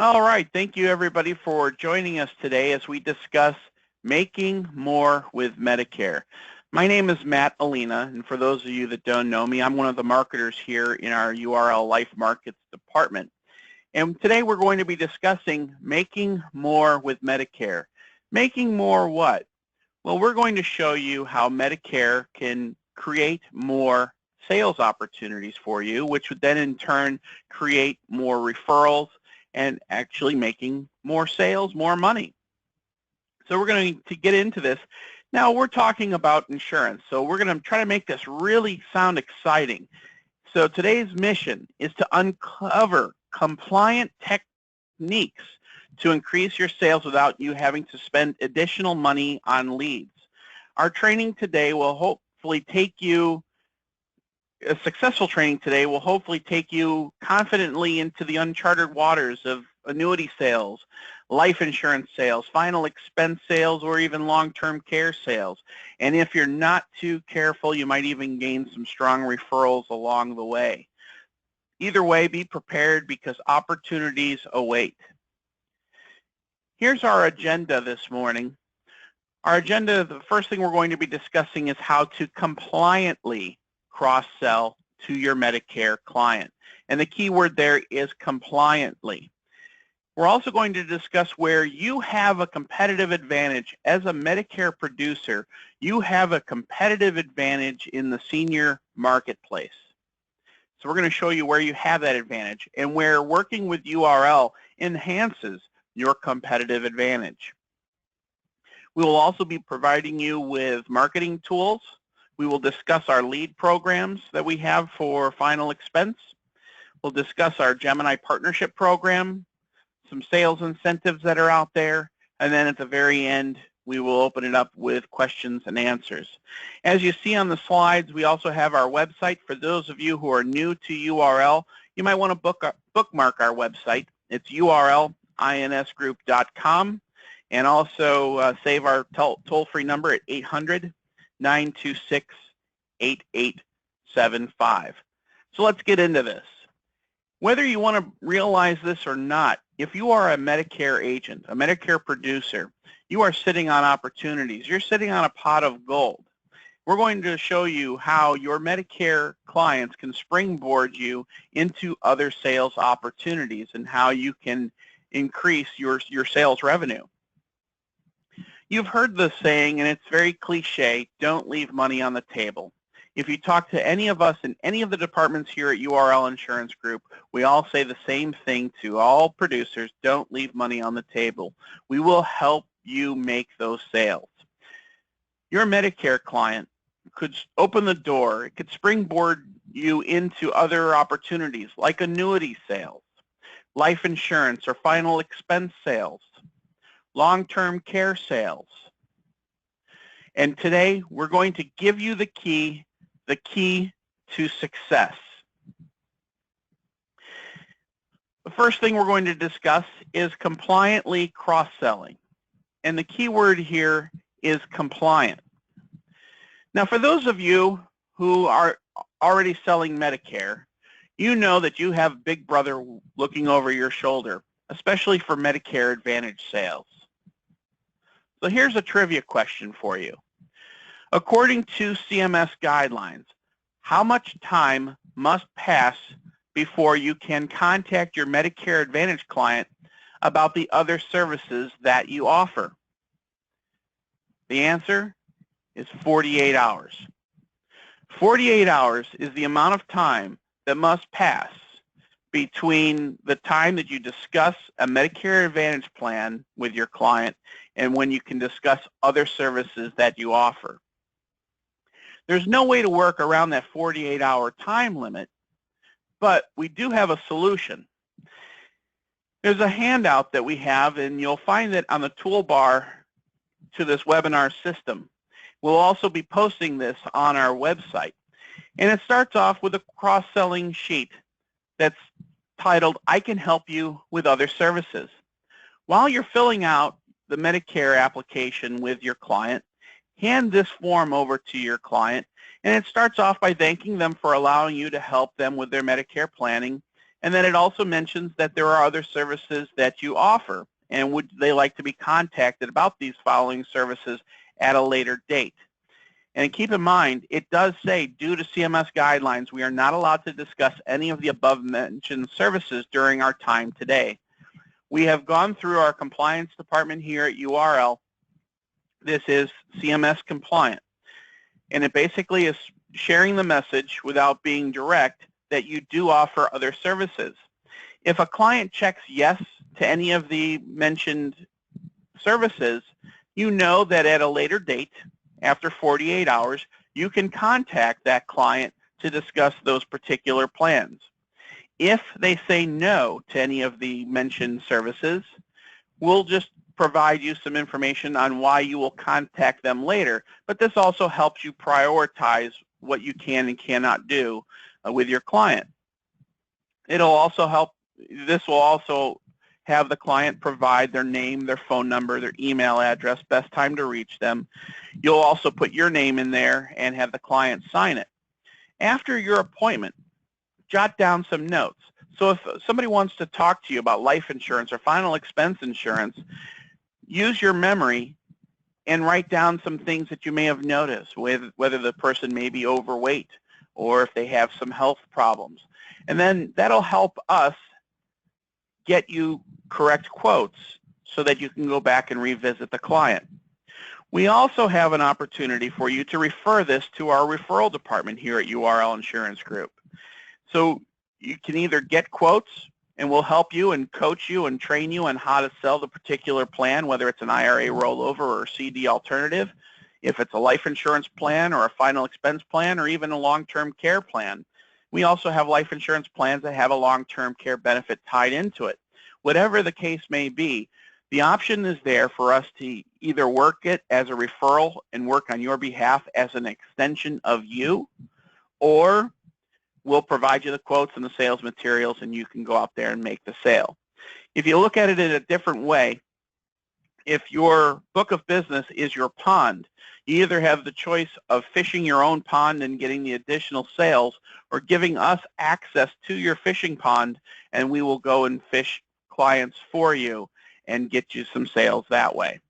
All right, thank you everybody for joining us today as we discuss making more with Medicare. My name is Matt Alina, and for those of you that don't know me, I'm one of the marketers here in our URL Life Markets department. And today we're going to be discussing making more with Medicare. Making more what? Well, we're going to show you how Medicare can create more sales opportunities for you, which would then in turn create more referrals and actually making more sales, more money. So we're going to get into this. Now we're talking about insurance, so we're going to try to make this really sound exciting. So today's mission is to uncover compliant techniques to increase your sales without you having to spend additional money on leads. Our training today will hopefully take you, a successful training today will hopefully take you confidently into the uncharted waters of annuity sales, life insurance sales, final expense sales, or even long-term care sales. And if you're not too careful, you might even gain some strong referrals along the way. Either way, be prepared because opportunities await. Here's our agenda this morning. Our agenda, the first thing we're going to be discussing is how to compliantly cross-sell to your Medicare client. And the key word there is compliantly. We're also going to discuss where you have a competitive advantage. As a Medicare producer, you have a competitive advantage in the senior marketplace. So we're going to show you where you have that advantage and where working with URL enhances your competitive advantage. We will also be providing you with marketing tools. We will discuss our lead programs that we have for final expense. We'll discuss our Gemini partnership program, some sales incentives that are out there, and then at the very end, we will open it up with questions and answers. As you see on the slides, we also have our website. For those of you who are new to URL, you might want to bookmark our website. It's urlinsgroup.com, and also save our toll-free number at 800-926-8875. So let's get into this. Whether you want to realize this or not, if you are a Medicare agent, a Medicare producer, you are sitting on opportunities. You're sitting on a pot of gold. We're going to show you how your Medicare clients can springboard you into other sales opportunities and how you can increase your sales revenue. You've heard the saying, and it's very cliche, don't leave money on the table. If you talk to any of us in any of the departments here at URL Insurance Group, we all say the same thing to all producers, don't leave money on the table. We will help you make those sales. Your Medicare client could open the door, it could springboard you into other opportunities like annuity sales, life insurance or final expense sales, long-term care sales. And today we're going to give you the key to success. The first thing we're going to discuss is compliantly cross-selling. And the key word here is compliant. Now, for those of you who are already selling Medicare, you know that you have Big Brother looking over your shoulder, especially for Medicare Advantage sales. So here's a trivia question for you. According to CMS guidelines, how much time must pass before you can contact your Medicare Advantage client about the other services that you offer? The answer is 48 hours. 48 hours is the amount of time that must pass between the time that you discuss a Medicare Advantage plan with your client and when you can discuss other services that you offer. There's no way to work around that 48-hour time limit, but we do have a solution. There's a handout that we have, and you'll find it on the toolbar to this webinar system. We'll also be posting this on our website. And it starts off with a cross-selling sheet that's titled, I Can Help You with Other Services. While you're filling out the Medicare application with your client, hand this form over to your client, and it starts off by thanking them for allowing you to help them with their Medicare planning And then it also mentions that there are other services that you offer, and would they like to be contacted about these following services at a later date. And keep in mind, it does say, due to CMS guidelines, we are not allowed to discuss any of the above-mentioned services during our time today. We have gone through our compliance department here at URL. This is CMS compliant, and it basically is sharing the message without being direct that you do offer other services. If a client checks yes to any of the mentioned services, you know that at a later date, after 48 hours, you can contact that client to discuss those particular plans. If they say no to any of the mentioned services, we'll just provide you some information on why you will contact them later, but this also helps you prioritize what you can and cannot do with your client. It'll also help, this will also have the client provide their name, their phone number, their email address, best time to reach them. You'll also put your name in there and have the client sign it. After your appointment, jot down some notes. So if somebody wants to talk to you about life insurance or final expense insurance, use your memory and write down some things that you may have noticed, whether the person may be overweight or if they have some health problems. And then that'll help us get you correct quotes so that you can go back and revisit the client. We also have an opportunity for you to refer this to our referral department here at URL Insurance Group. So you can either get quotes, and we'll help you and coach you and train you on how to sell the particular plan, whether it's an IRA rollover or a CD alternative, if it's a life insurance plan or a final expense plan or even a long-term care plan. We also have life insurance plans that have a long-term care benefit tied into it. Whatever the case may be, the option is there for us to either work it as a referral and work on your behalf as an extension of you, or we'll provide you the quotes and the sales materials and you can go out there and make the sale. If you look at it in a different way, if your book of business is your pond, you either have the choice of fishing your own pond and getting the additional sales, or giving us access to your fishing pond, and we will go and fish clients for you and get you some sales that way.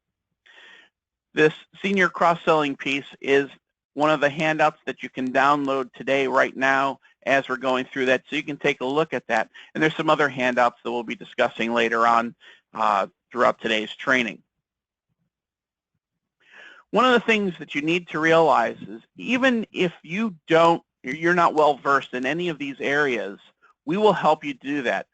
This senior cross-selling piece is one of the handouts that you can download today right now as we're going through that, so you can take a look at that. And there's some other handouts that we'll be discussing later on throughout today's training. One of the things that you need to realize is, even if you're not well versed in any of these areas, we will help you do that.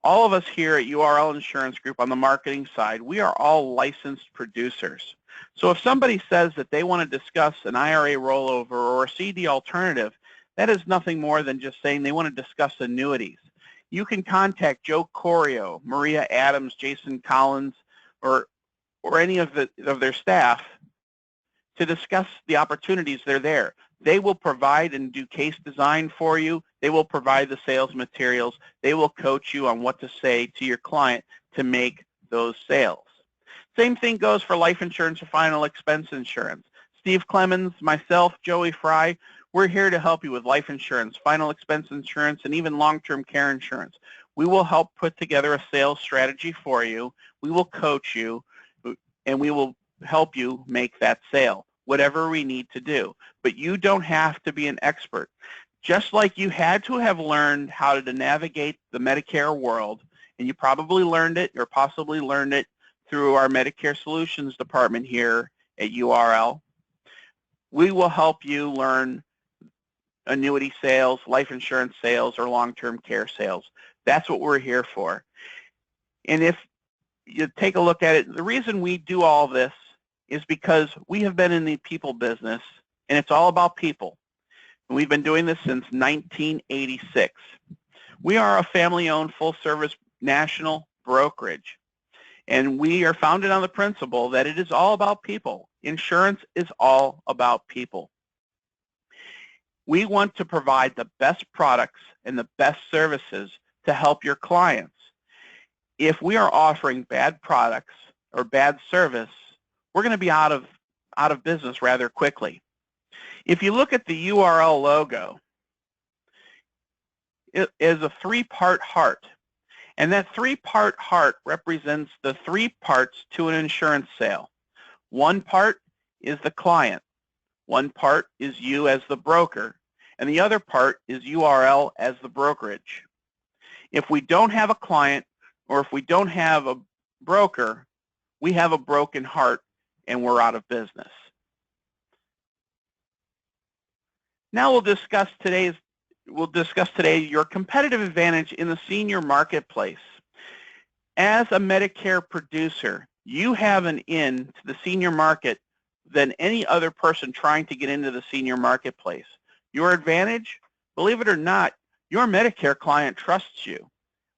All of us here at URL Insurance Group on the marketing side, we are all licensed producers. So if somebody says that they want to discuss an IRA rollover or a CD alternative, that is nothing more than just saying they want to discuss annuities. You can contact Joe Corio, Maria Adams, Jason Collins, or any of their staff to discuss the opportunities that are there. They will provide and do case design for you. They will provide the sales materials. They will coach you on what to say to your client to make those sales. Same thing goes for life insurance or final expense insurance. Steve Clemens, myself, Joey Fry, we're here to help you with life insurance, final expense insurance, and even long-term care insurance. We will help put together a sales strategy for you. We will coach you, and we will help you make that sale, whatever we need to do. But you don't have to be an expert. Just like you had to have learned how to navigate the Medicare world, and you probably learned it or possibly learned it through our Medicare Solutions department here at URL, we will help you learn annuity sales, life insurance sales, or long-term care sales. That's what we're here for. And if you take a look at it, the reason we do all this is because we have been in the people business, and it's all about people. And we've been doing this since 1986. We are a family-owned, full-service national brokerage, and we are founded on the principle that it is all about people. Insurance is all about people. We want to provide the best products and the best services to help your clients. If we are offering bad products or bad service, we're going to be out of business rather quickly. If you look at the URL logo, is a three-part heart. And that three-part heart represents the three parts to an insurance sale. One part is the client. One part is you as the broker. And the other part is URL as the brokerage. If we don't have a client or if we don't have a broker, we have a broken heart and we're out of business. Now we'll discuss today your competitive advantage in the senior marketplace. As a Medicare producer, you have an in to the senior market than any other person trying to get into the senior marketplace. Your advantage, believe it or not, your Medicare client trusts you.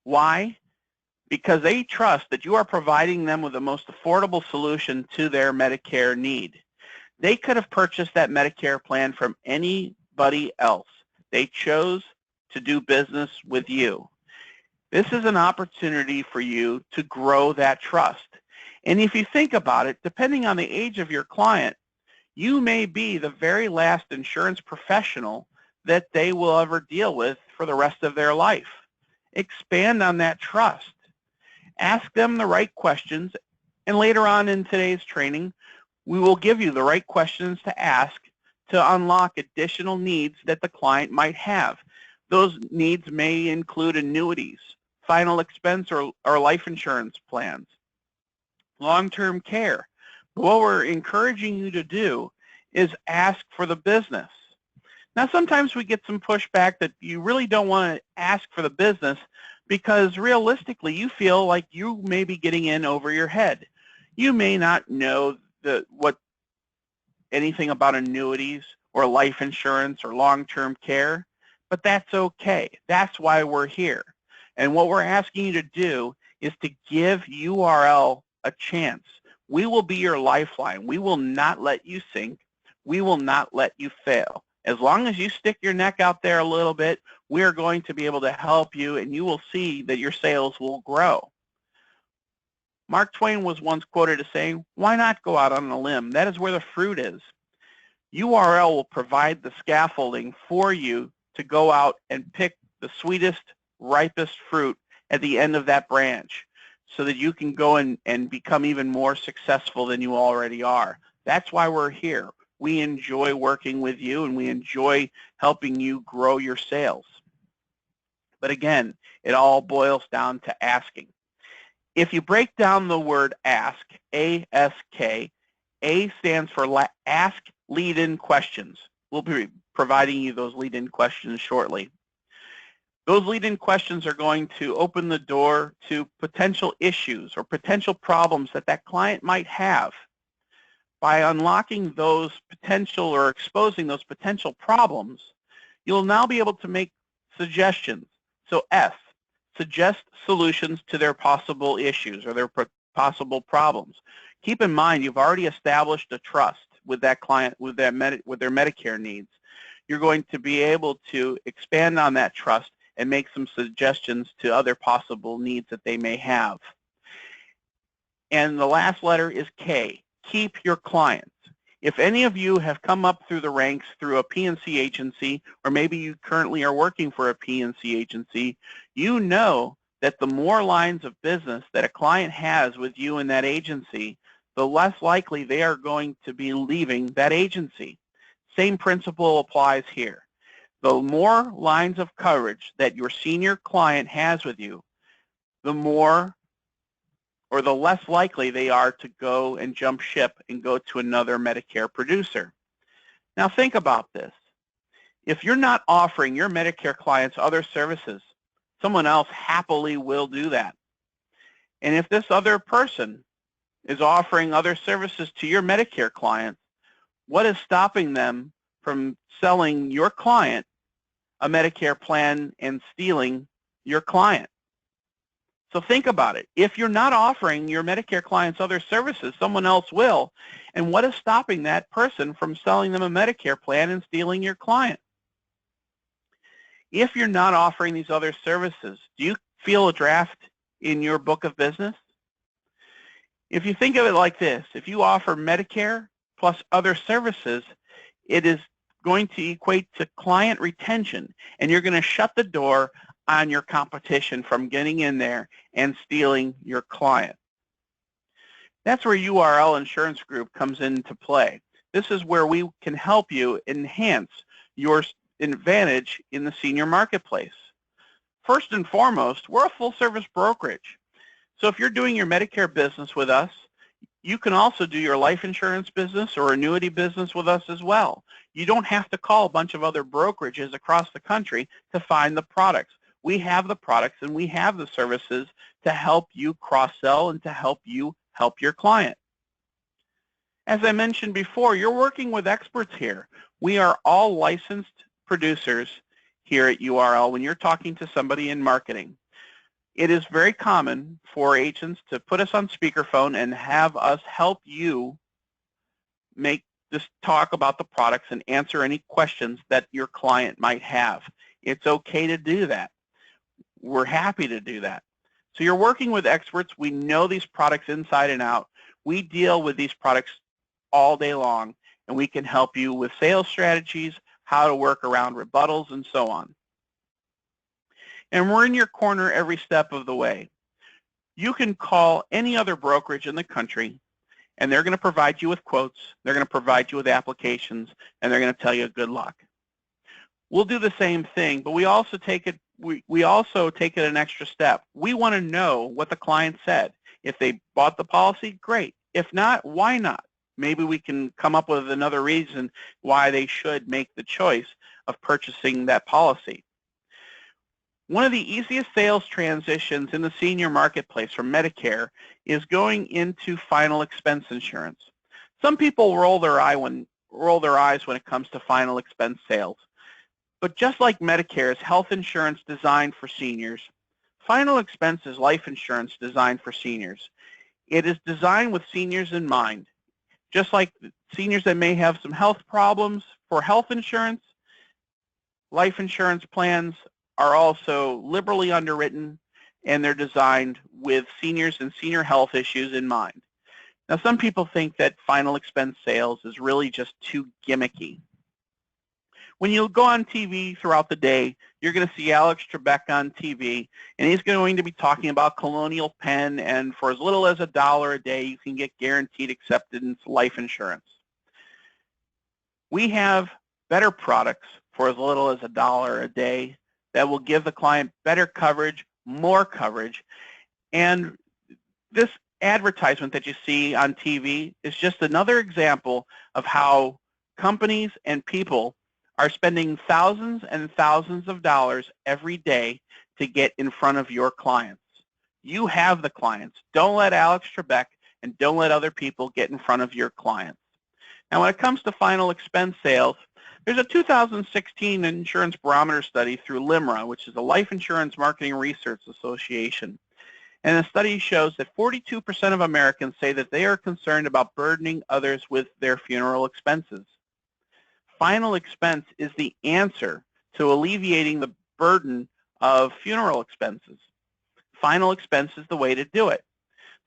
Why? Because they trust that you are providing them with the most affordable solution to their Medicare need. They could have purchased that Medicare plan from anybody else. They chose to do business with you. This is an opportunity for you to grow that trust. And if you think about it, depending on the age of your client, you may be the very last insurance professional that they will ever deal with for the rest of their life. Expand on that trust. Ask them the right questions, and later on in today's training, we will give you the right questions to ask to unlock additional needs that the client might have. Those needs may include annuities, final expense or life insurance plans, long-term care. What we're encouraging you to do is ask for the business. Now, sometimes we get some pushback that you really don't want to ask for the business because realistically you feel like you may be getting in over your head. You may not know anything about annuities or life insurance or long-term care, but that's okay. That's why we're here. And what we're asking you to do is to give URL a chance. We will be your lifeline. We will not let you sink. We will not let you fail. As long as you stick your neck out there a little bit, we're going to be able to help you, and you will see that your sales will grow. Mark Twain was once quoted as saying, "Why not go out on a limb? That is where the fruit is." URL will provide the scaffolding for you to go out and pick the sweetest, ripest fruit at the end of that branch so that you can go and become even more successful than you already are. That's why we're here. We enjoy working with you, and we enjoy helping you grow your sales. But again, it all boils down to asking. If you break down the word ask, A-S-K, A stands for ask lead-in questions. We'll be providing you those lead-in questions shortly. Those lead-in questions are going to open the door to potential issues or potential problems that client might have. By unlocking those potential or exposing those potential problems, you'll now be able to make suggestions. So S, suggest solutions to their possible issues or their possible problems. Keep in mind, you've already established a trust with that client, with their Medicare needs. You're going to be able to expand on that trust and make some suggestions to other possible needs that they may have. And the last letter is K. Keep your clients. If any of you have come up through the ranks through a P&C agency, or maybe you currently are working for a P&C agency, you know that the more lines of business that a client has with you in that agency, the less likely they are going to be leaving that agency. Same principle applies here. The more lines of coverage that your senior client has with you, the more or the less likely they are to go and jump ship and go to another Medicare producer. Now think about this. If you're not offering your Medicare clients other services, someone else happily will do that. And if this other person is offering other services to your Medicare clients, what is stopping them from selling your client a Medicare plan and stealing your client? So think about it. If you're not offering your Medicare clients other services, someone else will. And what is stopping that person from selling them a Medicare plan and stealing your client? If you're not offering these other services, do you feel a draft in your book of business? If you think of it like this, if you offer Medicare plus other services, it is going to equate to client retention, and you're going to shut the door on your competition from getting in there and stealing your client. That's where URL Insurance Group comes into play. This is where we can help you enhance your advantage in the senior marketplace. First and foremost, we're a full-service brokerage. So if you're doing your Medicare business with us, you can also do your life insurance business or annuity business with us as well. You don't have to call a bunch of other brokerages across the country to find the products. We have the products and we have the services to help you cross-sell and to help you help your client. As I mentioned before, you're working with experts here. We are all licensed producers here at URL when you're talking to somebody in marketing. It is very common for agents to put us on speakerphone and have us help you make this talk about the products and answer any questions that your client might have. It's okay to do that. We're happy to do that. So you're working with experts. We know these products inside and out. We deal with these products all day long, and we can help you with sales strategies, how to work around rebuttals, and so on. And we're in your corner every step of the way. You can call any other brokerage in the country, and they're going to provide you with quotes, they're going to provide you with applications, and they're going to tell you good luck. We'll do the same thing, but we also take it an extra step. We want to know what the client said. If they bought the policy, great. If not, why not? Maybe we can come up with another reason why they should make the choice of purchasing that policy. One of the easiest sales transitions in the senior marketplace for Medicare is going into final expense insurance. Some people roll their eyes when it comes to final expense sales. But just like Medicare is health insurance designed for seniors, final expense is life insurance designed for seniors. It is designed with seniors in mind. Just like seniors that may have some health problems for health insurance, life insurance plans are also liberally underwritten, and they're designed with seniors and senior health issues in mind. Now, some people think that final expense sales is really just too gimmicky. When you go on TV throughout the day, you're going to see Alex Trebek on TV, and he's going to be talking about Colonial Penn, and for as little as $1 a day, you can get guaranteed acceptance life insurance. We have better products for as little as $1 a day that will give the client better coverage, more coverage, and this advertisement that you see on TV is just another example of how companies and people are spending thousands and thousands of dollars every day to get in front of your clients. You have the clients. Don't let Alex Trebek and don't let other people get in front of your clients. Now, when it comes to final expense sales, there's a 2016 insurance barometer study through LIMRA, which is the Life Insurance Marketing Research Association. And the study shows that 42% of Americans say that they are concerned about burdening others with their funeral expenses. Final expense is the answer to alleviating the burden of funeral expenses. Final expense is the way to do it.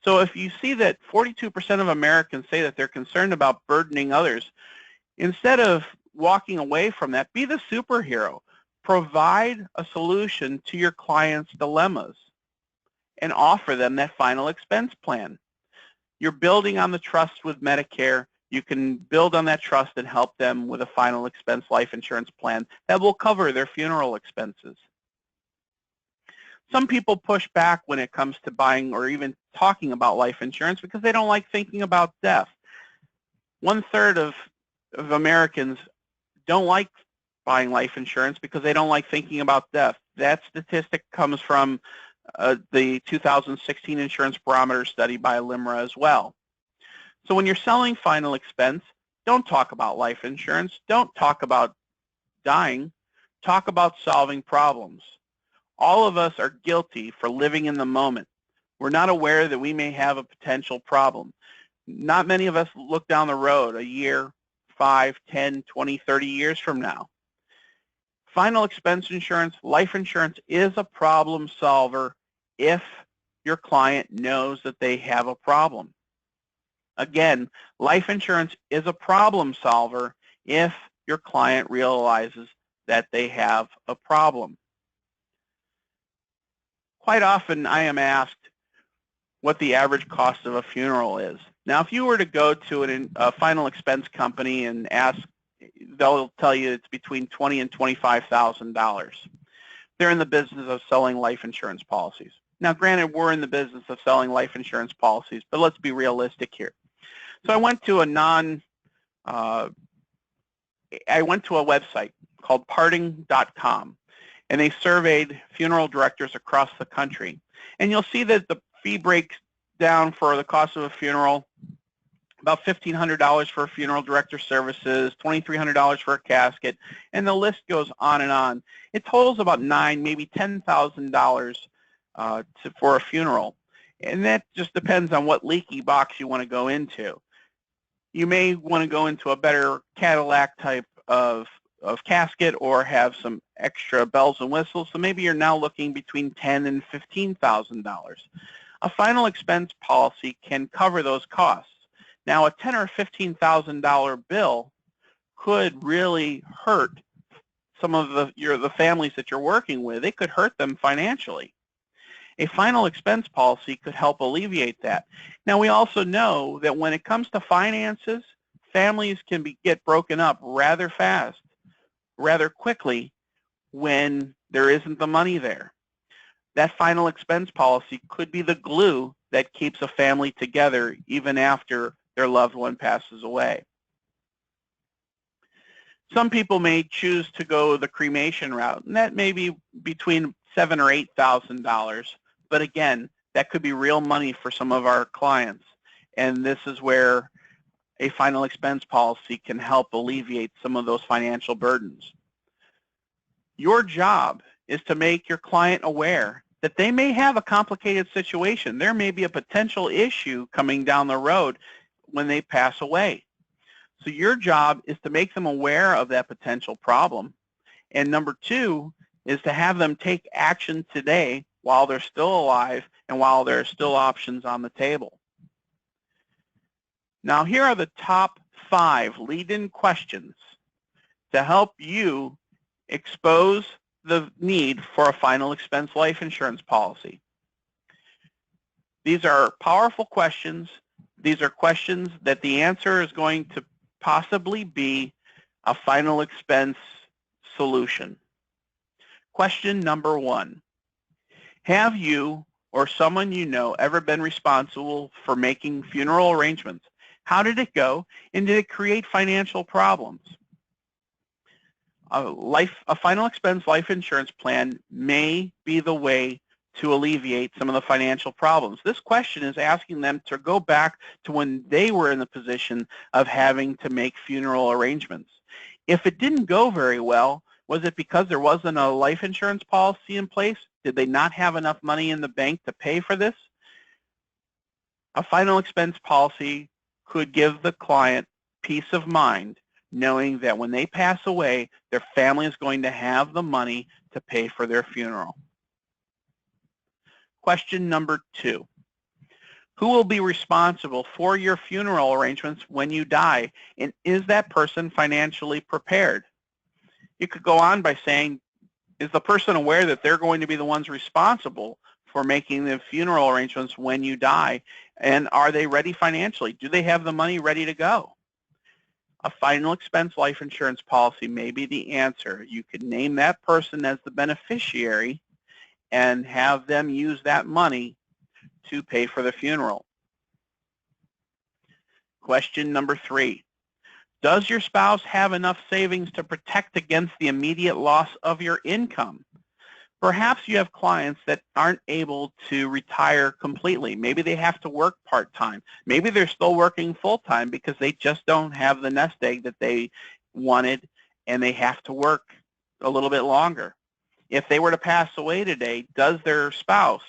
So if you see that 42% of Americans say that they're concerned about burdening others, instead of walking away from that, be the superhero. Provide a solution to your clients' dilemmas and offer them that final expense plan. You're building on the trust with Medicare. You can build on that trust and help them with a final expense life insurance plan that will cover their funeral expenses. Some people push back when it comes to buying or even talking about life insurance because they don't like thinking about death. 1/3 of Americans don't like buying life insurance because they don't like thinking about death. That statistic comes from the 2016 Insurance Barometer study by LIMRA as well. So when you're selling final expense, don't talk about life insurance. Don't talk about dying. Talk about solving problems. All of us are guilty for living in the moment. We're not aware that we may have a potential problem. Not many of us look down the road a year, 5, 10, 20, 30 years from now. Final expense insurance, life insurance is a problem solver if your client knows that they have a problem. Again, life insurance is a problem solver if your client realizes that they have a problem. Quite often I am asked what the average cost of a funeral is. Now, if you were to go to a final expense company and ask, they'll tell you it's between $20,000 and $25,000. They're in the business of selling life insurance policies. Now, granted, we're in the business of selling life insurance policies, but let's be realistic here. So I went to a website called parting.com, and they surveyed funeral directors across the country. And you'll see that the fee breaks down for the cost of a funeral, about $1,500 for funeral director services, $2,300 for a casket, and the list goes on and on. It totals about $9,000, maybe $10,000 for a funeral. And that just depends on what leaky box you want to go into. You may want to go into a better Cadillac type of casket or have some extra bells and whistles, so maybe you're now looking between $10,000 and $15,000. A final expense policy can cover those costs. Now, a $10,000 or $15,000 bill could really hurt some of the families that you're working with. It could hurt them financially. A final expense policy could help alleviate that. Now, we also know that when it comes to finances, families can get broken up rather fast, rather quickly, when there isn't the money there. That final expense policy could be the glue that keeps a family together even after their loved one passes away. Some people may choose to go the cremation route, and that may be between $7,000 or $8,000. But again, that could be real money for some of our clients, and this is where a final expense policy can help alleviate some of those financial burdens. Your job is to make your client aware that they may have a complicated situation. There may be a potential issue coming down the road when they pass away. So your job is to make them aware of that potential problem. And number two is to have them take action today while they're still alive and while there are still options on the table. Now, here are the top 5 lead-in questions to help you expose the need for a final expense life insurance policy. These are powerful questions. These are questions that the answer is going to possibly be a final expense solution. Question number 1. Have you or someone you know ever been responsible for making funeral arrangements? How did it go, and did it create financial problems? A final expense life insurance plan may be the way to alleviate some of the financial problems. This question is asking them to go back to when they were in the position of having to make funeral arrangements. If it didn't go very well, was it because there wasn't a life insurance policy in place? Did they not have enough money in the bank to pay for this? A final expense policy could give the client peace of mind knowing that when they pass away, their family is going to have the money to pay for their funeral. Question number 2. Who will be responsible for your funeral arrangements when you die, and is that person financially prepared? You could go on by saying, is the person aware that they're going to be the ones responsible for making the funeral arrangements when you die, and are they ready financially? Do they have the money ready to go? A final expense life insurance policy may be the answer. You could name that person as the beneficiary and have them use that money to pay for the funeral. Question number 3. Does your spouse have enough savings to protect against the immediate loss of your income? Perhaps you have clients that aren't able to retire completely. Maybe they have to work part-time. Maybe they're still working full-time because they just don't have the nest egg that they wanted, and they have to work a little bit longer. If they were to pass away today, does their spouse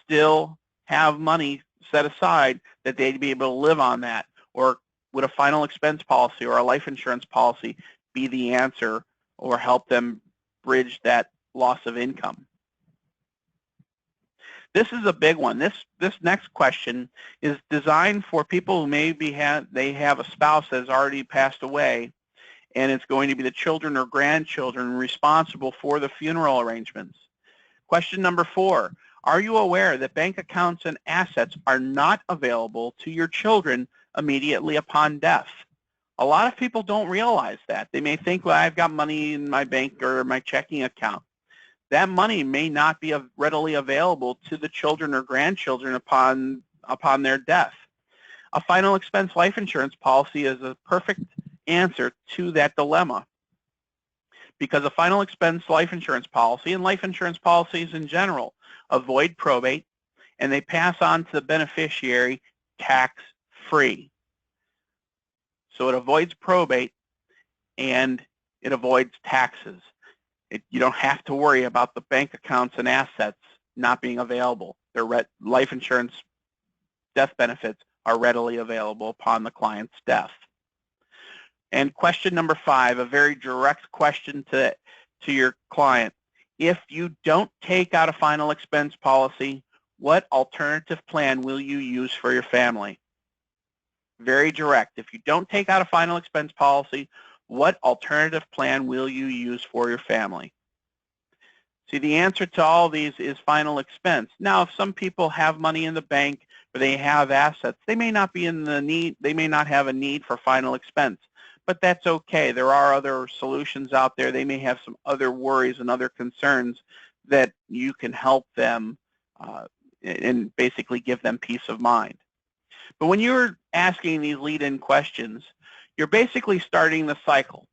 still have money set aside that they'd be able to live on that? Or would a final expense policy or a life insurance policy be the answer or help them bridge that loss of income? This is a big one. This next question is designed for people who maybe they have a spouse that has already passed away, and it's going to be the children or grandchildren responsible for the funeral arrangements. Question number 4, are you aware that bank accounts and assets are not available to your children immediately upon death? A lot of people don't realize that. They may think, well, I've got money in my bank or my checking account. That money may not be readily available to the children or grandchildren upon their death. A final expense life insurance policy is a perfect answer to that dilemma, because a final expense life insurance policy and life insurance policies in general avoid probate, and they pass on to the beneficiary tax-free. So it avoids probate and it avoids taxes. You don't have to worry about the bank accounts and assets not being available. Their life insurance death benefits are readily available upon the client's death. And question number 5, a very direct question to your client. If you don't take out a final expense policy, what alternative plan will you use for your family? Very direct. If you don't take out a final expense policy, what alternative plan will you use for your family? See, the answer to all these is final expense. Now, if some people have money in the bank or they have assets, they may not be in the need, they may not have a need for final expense, but that's okay. There are other solutions out there. They may have some other worries and other concerns that you can help them and basically give them peace of mind. But when you're asking these lead-in questions, you're basically starting the cycle.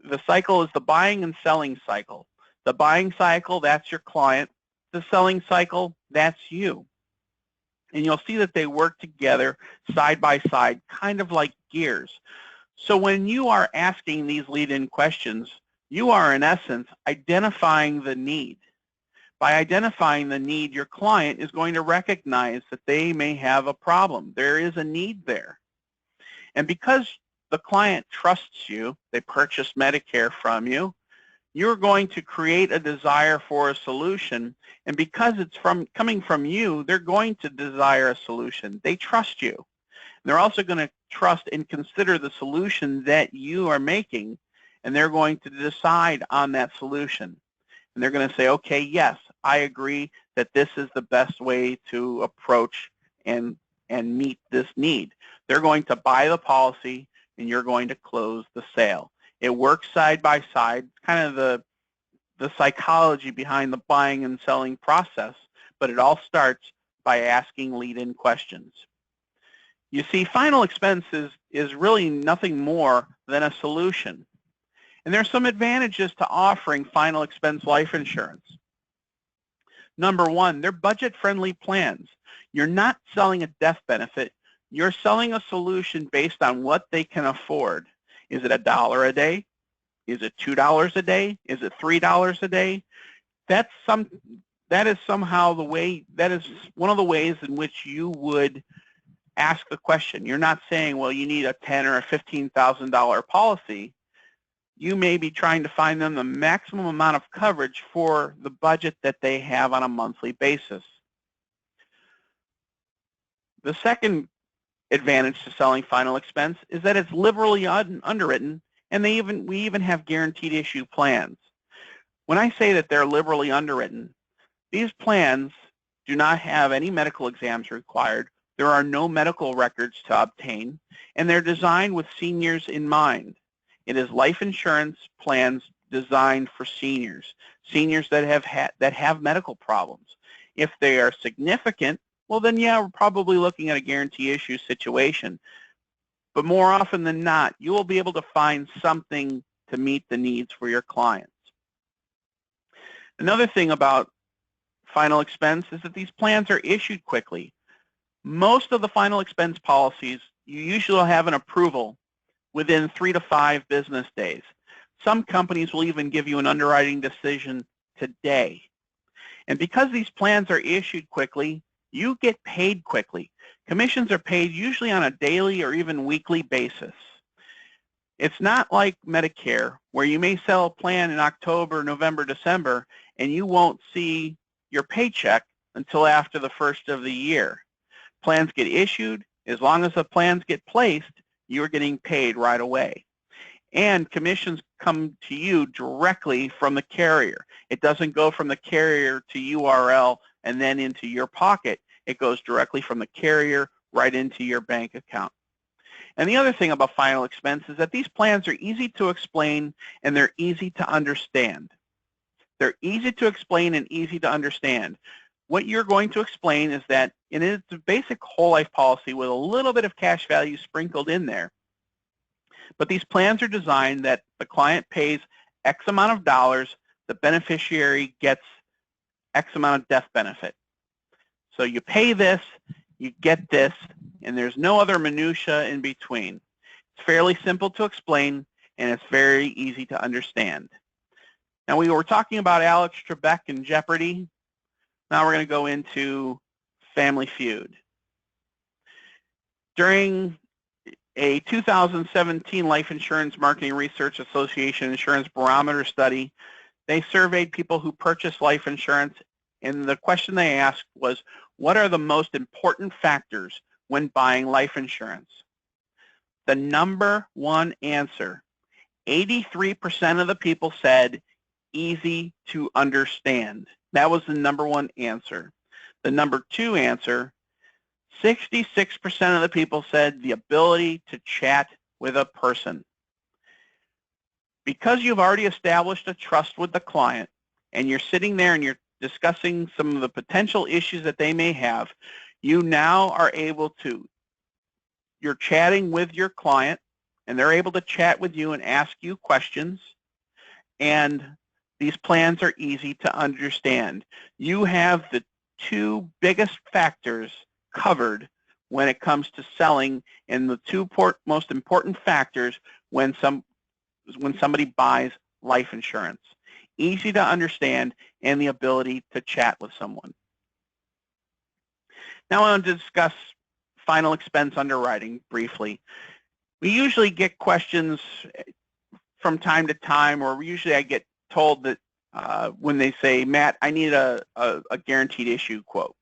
The cycle is the buying and selling cycle. The buying cycle, that's your client. The selling cycle, that's you. And you'll see that they work together side by side, kind of like gears. So when you are asking these lead-in questions, you are in essence identifying the need. By identifying the need, your client is going to recognize that they may have a problem. There is a need there. And because the client trusts you, they purchased Medicare from you, you're going to create a desire for a solution. And because it's coming from you, they're going to desire a solution. They trust you. And they're also going to trust and consider the solution that you are making, and they're going to decide on that solution. And they're going to say, okay, yes, I agree that this is the best way to approach and meet this need. They're going to buy the policy, and you're going to close the sale. It works side by side, kind of the psychology behind the buying and selling process, but it all starts by asking lead-in questions. You see, final expenses is really nothing more than a solution. And there's some advantages to offering final expense life insurance. Number 1, they're budget-friendly plans. You're not selling a death benefit. You're selling a solution based on what they can afford. Is it $1 a day? Is it $2 a day? Is it $3 a day? That is somehow the way, that is one of the ways in which you would ask the question. You're not saying, well, you need a $10,000 or a $15,000 policy. You may be trying to find them the maximum amount of coverage for the budget that they have on a monthly basis. The second advantage to selling final expense is that it's liberally underwritten, and we even have guaranteed issue plans. When I say that they're liberally underwritten, these plans do not have any medical exams required. There are no medical records to obtain, and they're designed with seniors in mind. It is life insurance plans designed for seniors that have medical problems. If they are significant, well then yeah, we're probably looking at a guarantee issue situation. But more often than not, you will be able to find something to meet the needs for your clients. Another thing about final expense is that these plans are issued quickly. Most of the final expense policies, you usually will have an approval within 3 to 5 business days. Some companies will even give you an underwriting decision today. And because these plans are issued quickly, you get paid quickly. Commissions are paid usually on a daily or even weekly basis. It's not like Medicare, where you may sell a plan in October, November, December, and you won't see your paycheck until after the first of the year. Plans get issued. As long as the plans get placed, you're getting paid right away. And commissions come to you directly from the carrier. It doesn't go from the carrier to URL and then into your pocket. It goes directly from the carrier right into your bank account. And the other thing about final expense is that these plans are easy to explain and they're easy to understand. They're easy to explain and easy to understand. What you're going to explain is that it's a basic whole life policy with a little bit of cash value sprinkled in there. But these plans are designed that the client pays X amount of dollars, the beneficiary gets X amount of death benefit. So you pay this, you get this, and there's no other minutia in between. It's fairly simple to explain, and it's very easy to understand. Now, we were talking about Alex Trebek and Jeopardy. Now we're going to go into Family Feud. During a 2017 Life Insurance Marketing Research Association Insurance Barometer study, they surveyed people who purchased life insurance, and the question they asked was, what are the most important factors when buying life insurance? The number one answer, 83% of the people said easy to understand. That was the number one answer. The number two answer, 66% of the people said the ability to chat with a person. Because you've already established a trust with the client and you're sitting there and you're discussing some of the potential issues that they may have, you now are able to, you're chatting with your client and they're able to chat with you and ask you questions, and these plans are easy to understand. You have the two biggest factors covered when it comes to selling, and the two most important factors when somebody buys life insurance. Easy to understand and the ability to chat with someone. Now I want to discuss final expense underwriting briefly. We usually get questions from time to time, or usually I get told that when they say, Matt, I need a guaranteed issue quote.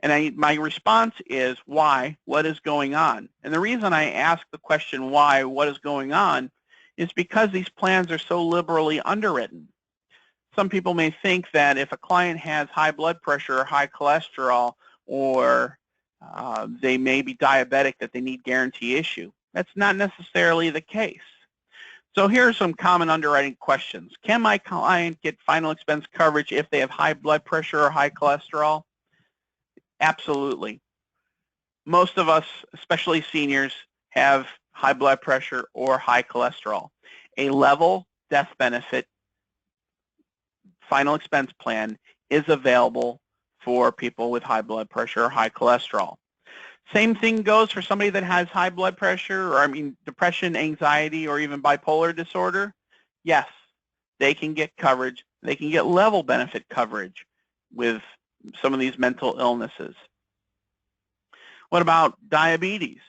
And my response is, why? What is going on? And the reason I ask the question, why, what is going on, is because these plans are so liberally underwritten. Some people may think that if a client has high blood pressure or high cholesterol, or they may be diabetic, that they need guarantee issue. That's not necessarily the case. So here are some common underwriting questions. Can my client get final expense coverage if they have high blood pressure or high cholesterol? Absolutely. Most of us, especially seniors, have high blood pressure or high cholesterol. A level death benefit final expense plan is available for people with high blood pressure or high cholesterol. Same thing goes for somebody that has high blood pressure, or depression, anxiety, or even bipolar disorder. Yes, they can get coverage. They can get level benefit coverage with some of these mental illnesses. What about diabetes?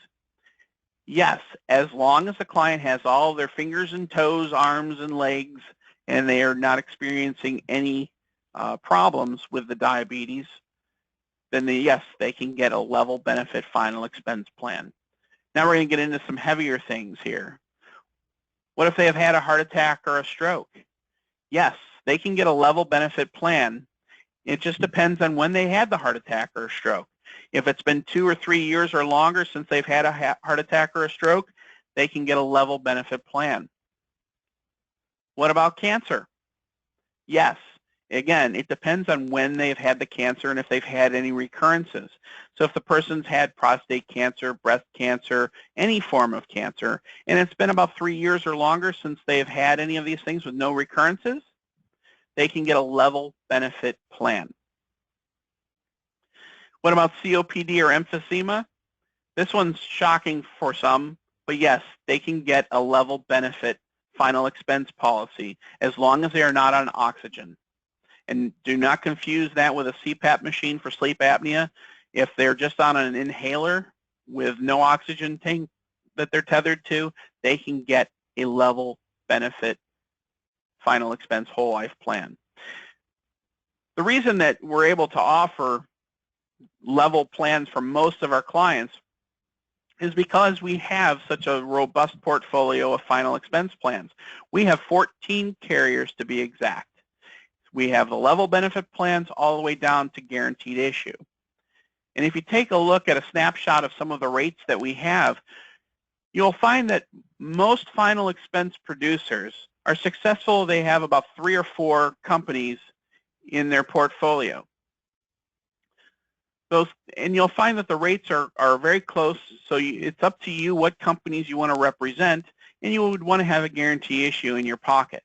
Yes, as long as the client has all of their fingers and toes, arms and legs, and they are not experiencing any problems with the diabetes, then yes, they can get a level benefit final expense plan. Now we're going to get into some heavier things here. What if they have had a heart attack or a stroke? Yes, they can get a level benefit plan. It just depends on when they had the heart attack or a stroke. If it's been 2 or 3 years or longer since they've had a heart attack or a stroke, they can get a level benefit plan. What about cancer? Yes. Again, it depends on when they've had the cancer and if they've had any recurrences. So if the person's had prostate cancer, breast cancer, any form of cancer, and it's been about 3 years or longer since they've had any of these things with no recurrences, they can get a level benefit plan. What about COPD or emphysema? This one's shocking for some, but yes, they can get a level benefit final expense policy as long as they are not on oxygen. And do not confuse that with a CPAP machine for sleep apnea. If they're just on an inhaler with no oxygen tank that they're tethered to, they can get a level benefit final expense whole life plan. The reason that we're able to offer level plans for most of our clients is because we have such a robust portfolio of final expense plans. We have 14 carriers to be exact. We have the level benefit plans all the way down to guaranteed issue. And if you take a look at a snapshot of some of the rates that we have, you'll find that most final expense producers are successful. They have about 3 or 4 companies in their portfolio. And you'll find that the rates are very close, so it's up to you what companies you want to represent, and you would want to have a guarantee issue in your pocket.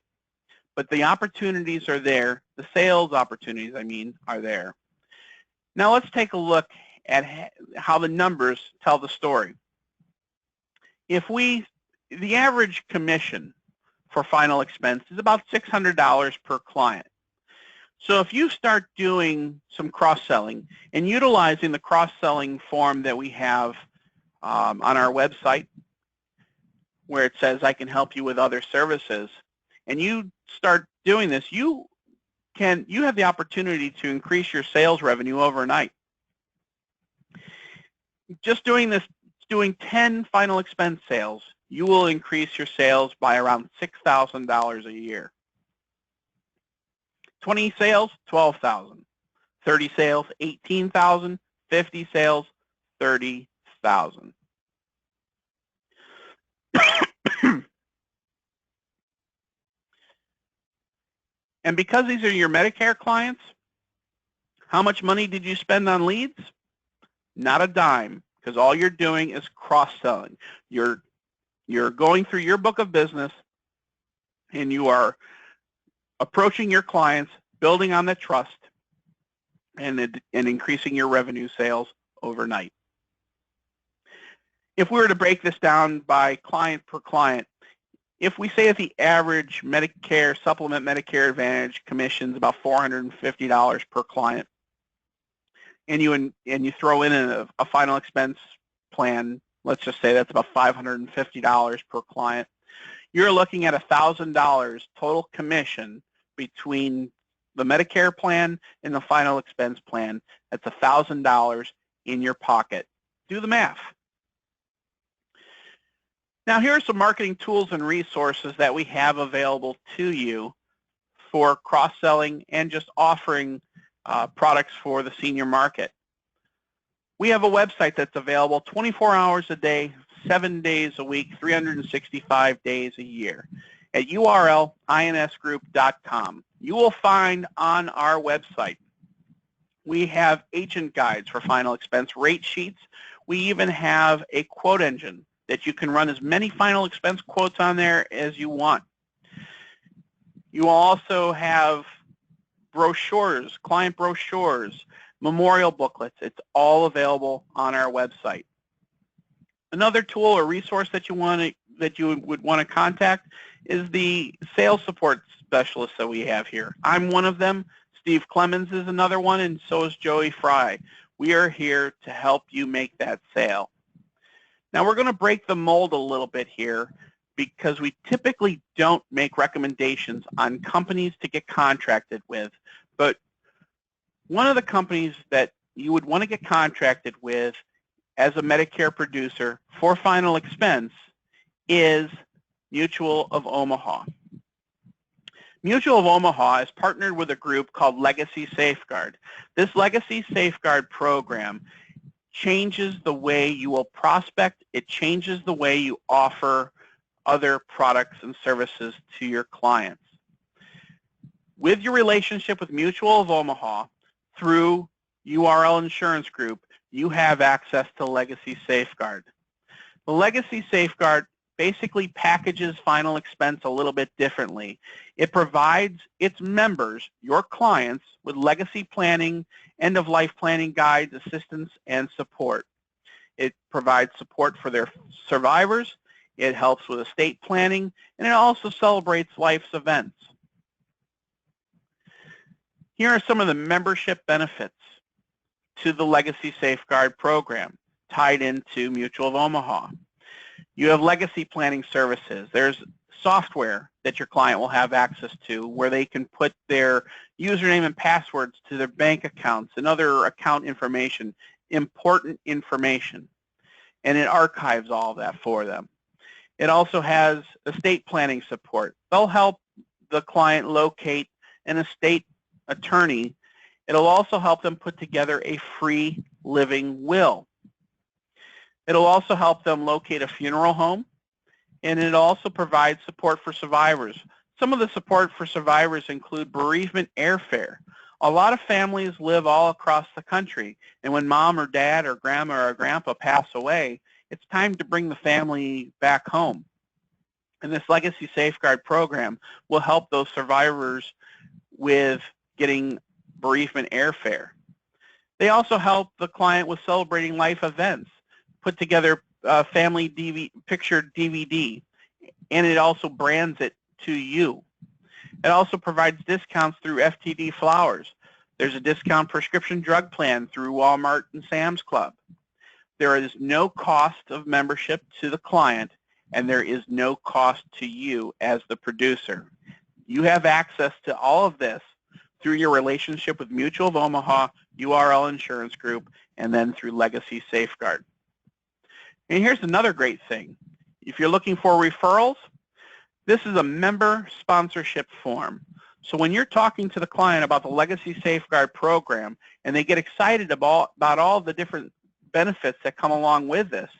But the opportunities are there. The sales opportunities, I mean, are there. Now let's take a look at how the numbers tell the story. The average commission for final expense is about $600 per client. So if you start doing some cross-selling and utilizing the cross-selling form that we have on our website, where it says I can help you with other services, and you start doing this, you have the opportunity to increase your sales revenue overnight. Just doing 10 final expense sales, you will increase your sales by around $6,000 a year. 20 sales, $12,000. 30 sales, $18,000. 50 sales, $30,000. And because these are your Medicare clients, how much money did you spend on leads? Not a dime, because all you're doing is cross-selling. You're going through your book of business, and you are approaching your clients, building on the trust, and increasing your revenue sales overnight. If we were to break this down by client per client, if we say that the average Medicare supplement Medicare Advantage commission is about $450 per client, and you throw in a final expense plan, let's just say that's about $550 per client, you're looking at $1,000 total commission between the Medicare plan and the final expense plan. That's $1,000 in your pocket. Do the math. Now here are some marketing tools and resources that we have available to you for cross-selling and just offering products for the senior market. We have a website that's available 24 hours a day, 7 days a week, 365 days a year at URL insgroup.com. You will find on our website we have agent guides for final expense rate sheets. We even have a quote engine that you can run as many final expense quotes on there as you want. You also have brochures, client brochures, memorial booklets. It's all available on our website. Another tool or resource that you would want to contact is the sales support specialists that we have here. I'm one of them. Steve Clemens is another one, and so is Joey Fry. We are here to help you make that sale. Now we're going to break the mold a little bit here because we typically don't make recommendations on companies to get contracted with, but one of the companies that you would want to get contracted with as a Medicare producer for final expense is Mutual of Omaha. Mutual of Omaha is partnered with a group called Legacy Safeguard. This Legacy Safeguard program changes the way you will prospect. It changes the way you offer other products and services to your clients. With your relationship with Mutual of Omaha through URL Insurance Group, you have access to Legacy Safeguard. The Legacy Safeguard basically packages final expense a little bit differently. It provides its members, your clients, with legacy planning, end-of-life planning guides, assistance, and support. It provides support for their survivors. It helps with estate planning, and it also celebrates life's events. Here are some of the membership benefits to the Legacy Safeguard program tied into Mutual of Omaha. You have legacy planning services. There's software that your client will have access to where they can put their username and passwords to their bank accounts and other account information, important information. and it archives all of that for them. It also has estate planning support. They'll help the client locate an estate attorney. It'll also help them put together a free living will. It'll also help them locate a funeral home, and it also provides support for survivors. Some of the support for survivors include bereavement airfare. A lot of families live all across the country, and when mom or dad or grandma or grandpa pass away, it's time to bring the family back home. And this Legacy Safeguard program will help those survivors with getting bereavement airfare. They also help the client with celebrating life events, put together a family picture DVD, and it also brands it to you. It also provides discounts through FTD Flowers. There's a discount prescription drug plan through Walmart and Sam's Club. There is no cost of membership to the client, and there is no cost to you as the producer. You have access to all of this through your relationship with Mutual of Omaha, URL Insurance Group, and then through Legacy Safeguard. And here's another great thing. If you're looking for referrals, this is a member sponsorship form. So when you're talking to the client about the Legacy Safeguard program and they get excited about all the different benefits that come along with this,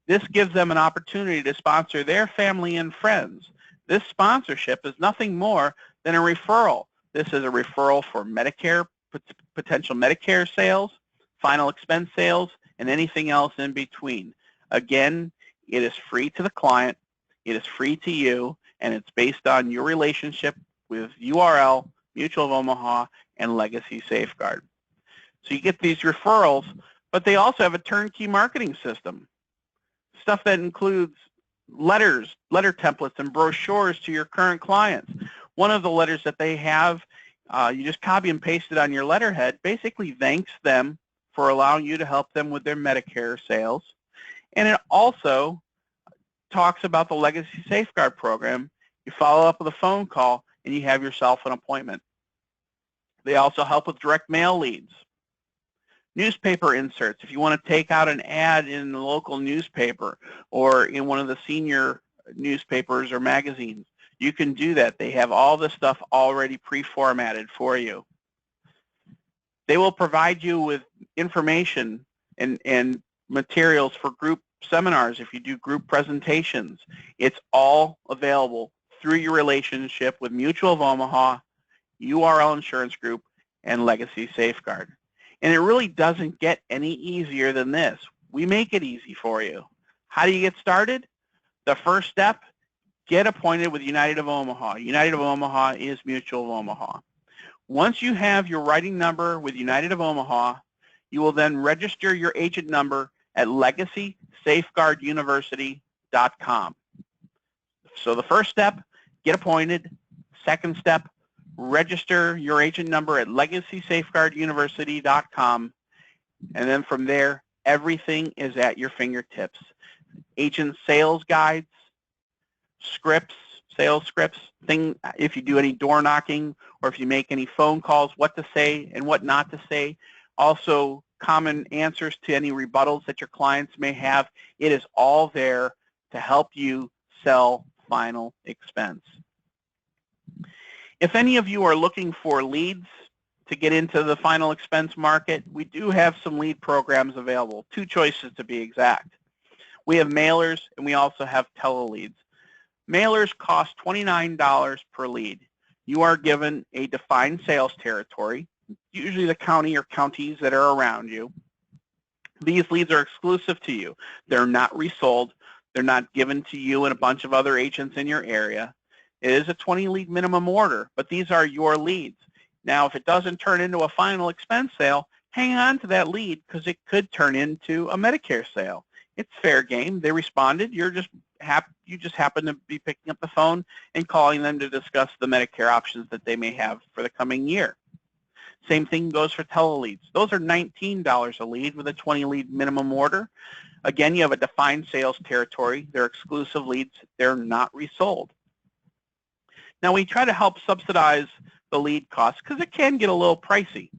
this gives them an opportunity to sponsor their family and friends. This sponsorship is nothing more than a referral. This is a referral for Medicare, potential Medicare sales, final expense sales, and anything else in between. Again, it is free to the client, it is free to you, and it's based on your relationship with URL, Mutual of Omaha, and Legacy Safeguard. So you get these referrals, but they also have a turnkey marketing system, stuff that includes letters, letter templates, and brochures to your current clients. One of the letters that they have, you just copy and paste it on your letterhead, basically thanks them for allowing you to help them with their Medicare sales. And it also talks about the Legacy Safeguard program. You follow up with a phone call, and you have yourself an appointment. They also help with direct mail leads. Newspaper inserts. If you want to take out an ad in the local newspaper or in one of the senior newspapers or magazines, you can do that. They have all this stuff already pre-formatted for you. They will provide you with information and materials for group seminars if you do group presentations. It's all available through your relationship with Mutual of Omaha, URL Insurance Group, and Legacy Safeguard. And it really doesn't get any easier than this. We make it easy for you. How do you get started? The first step, get appointed with United of Omaha. United of Omaha is Mutual of Omaha. Once you have your writing number with United of Omaha, you will then register your agent number at LegacySafeguardUniversity.com. So the first step, get appointed. Second step, register your agent number at LegacySafeguardUniversity.com. And then from there, everything is at your fingertips. Agent sales guides, scripts, sales scripts, if you do any door knocking or if you make any phone calls, what to say and what not to say. Also, common answers to any rebuttals that your clients may have. It is all there to help you sell final expense. If any of you are looking for leads to get into the final expense market, we do have some lead programs available, 2 choices to be exact. We have mailers and we also have teleleads. Mailers cost $29 per lead. You are given a defined sales territory, usually the county or counties that are around you. These leads are exclusive to you. They're not resold. They're not given to you and a bunch of other agents in your area. It is a 20 lead minimum order, but these are your leads. Now, if it doesn't turn into a final expense sale, hang on to that lead because it could turn into a Medicare sale. It's fair game. They responded. You just happen to be picking up the phone and calling them to discuss the Medicare options that they may have for the coming year. Same thing goes for teleleads. Those are $19 a lead with a 20 lead minimum order. Again, you have a defined sales territory. They're exclusive leads. They're not resold. Now, we try to help subsidize the lead costs because it can get a little pricey.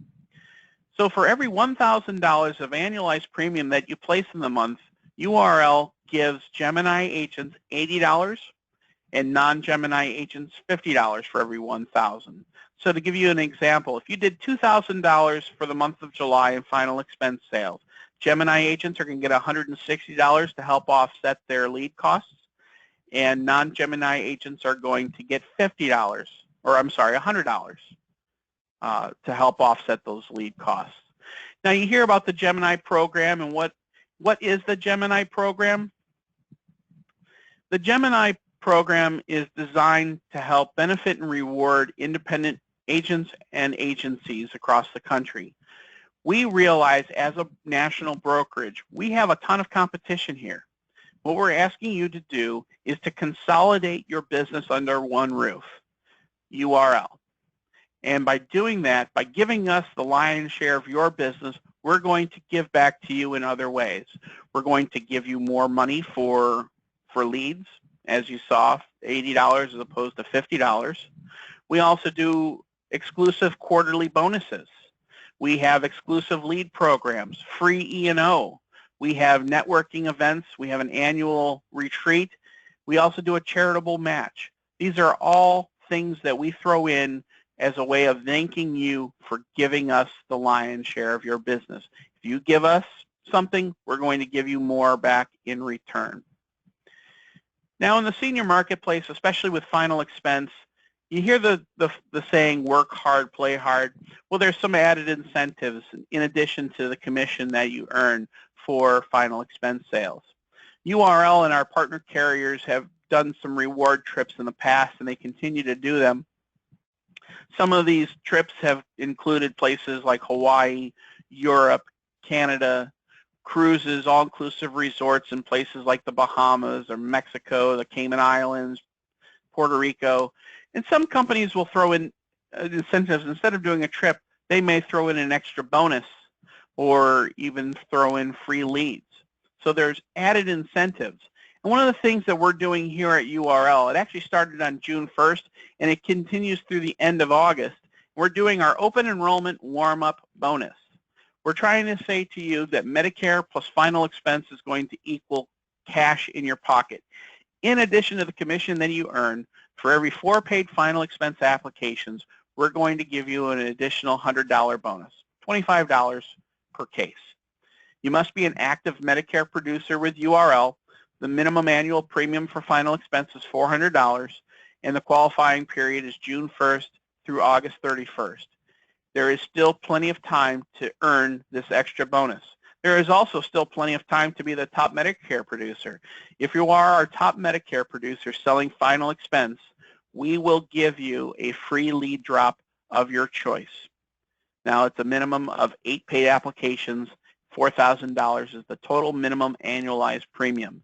So for every $1,000 of annualized premium that you place in the month, URL gives Gemini agents $80 and non-Gemini agents $50 for every $1,000. So to give you an example, if you did $2,000 for the month of July in final expense sales, Gemini agents are going to get $160 to help offset their lead costs, and non-Gemini agents are going to get $50, or I'm sorry, $100 to help offset those lead costs. Now you hear about the Gemini program, and what is the Gemini program? The Gemini program is designed to help benefit and reward independent agents and agencies across the country. We realize as a national brokerage, we have a ton of competition here. What we're asking you to do is to consolidate your business under one roof, URL. And by doing that, by giving us the lion's share of your business, we're going to give back to you in other ways. We're going to give you more money for leads, as you saw, $80 as opposed to $50. We also do exclusive quarterly bonuses. We have exclusive lead programs, free E&O. We have networking events. We have an annual retreat. We also do a charitable match. These are all things that we throw in as a way of thanking you for giving us the lion's share of your business. If you give us something, we're going to give you more back in return. Now in the senior marketplace, especially with final expense, you hear the saying, work hard, play hard. Well, there's some added incentives in addition to the commission that you earn for final expense sales. URL and our partner carriers have done some reward trips in the past, and they continue to do them. Some of these trips have included places like Hawaii, Europe, Canada, cruises, all-inclusive resorts in places like the Bahamas or Mexico, the Cayman Islands, Puerto Rico. And some companies will throw in incentives. Instead of doing a trip, they may throw in an extra bonus or even throw in free leads. So there's added incentives. And one of the things that we're doing here at URL, it actually started on June 1st, and it continues through the end of August. We're doing our open enrollment warm-up bonus. We're trying to say to you that Medicare plus final expense is going to equal cash in your pocket. In addition to the commission that you earn, for every 4 paid final expense applications, we're going to give you an additional $100 bonus, $25 per case. You must be an active Medicare producer with URL. The minimum annual premium for final expense is $400, and the qualifying period is June 1st through August 31st. There is still plenty of time to earn this extra bonus. There is also still plenty of time to be the top Medicare producer. If you are our top Medicare producer selling final expense, we will give you a free lead drop of your choice. Now, it's a minimum of 8 paid applications. $4,000 is the total minimum annualized premium.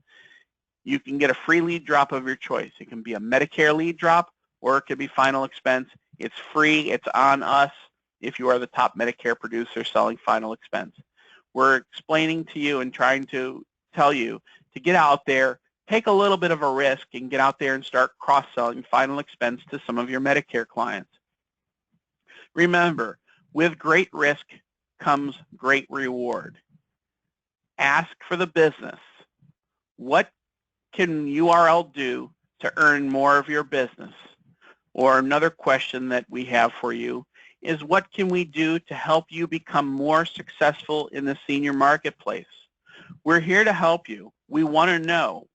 You can get a free lead drop of your choice. It can be a Medicare lead drop, or it could be final expense. It's free. It's on us if you are the top Medicare producer selling final expense. We're explaining to you and trying to tell you to get out there, take a little bit of a risk, and get out there and start cross-selling final expense to some of your Medicare clients. Remember, with great risk comes great reward. Ask for the business. What can URL do to earn more of your business? Or another question that we have for you is, what can we do to help you become more successful in the senior marketplace? We're here to help you. We want to know.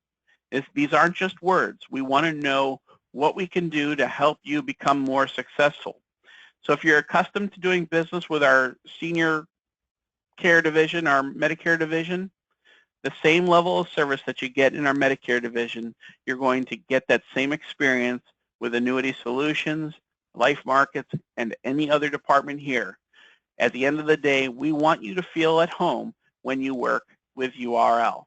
These aren't just words. We want to know what we can do to help you become more successful. So if you're accustomed to doing business with our senior care division, our Medicare division, the same level of service that you get in our Medicare division, you're going to get that same experience with Annuity Solutions, Life Markets, and any other department here. At the end of the day, we want you to feel at home when you work with URL.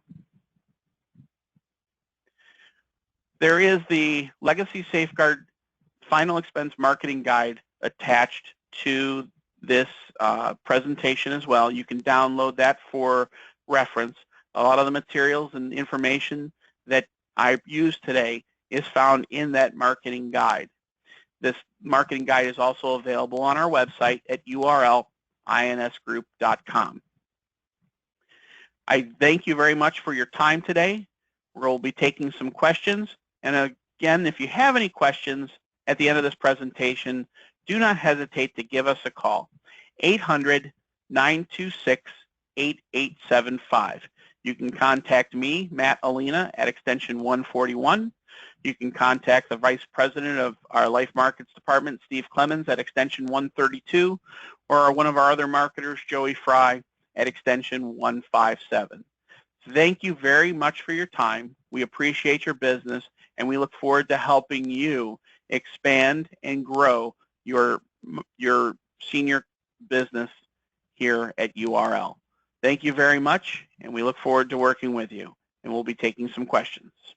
There is the Legacy Safeguard Final Expense Marketing Guide attached to this presentation as well. You can download that for reference. A lot of the materials and information that I used today is found in that marketing guide. This marketing guide is also available on our website at URL insgroup.com. I thank you very much for your time today. We'll be taking some questions. And again, if you have any questions at the end of this presentation, do not hesitate to give us a call, 800-926-8875. You can contact me, Matt Alina, at extension 141. You can contact the Vice President of our Life Markets Department, Steve Clemens, at extension 132, or one of our other marketers, Joey Fry, at extension 157. Thank you very much for your time. We appreciate your business, and we look forward to helping you expand and grow your senior business here at URL. Thank you very much, and we look forward to working with you, and we'll be taking some questions.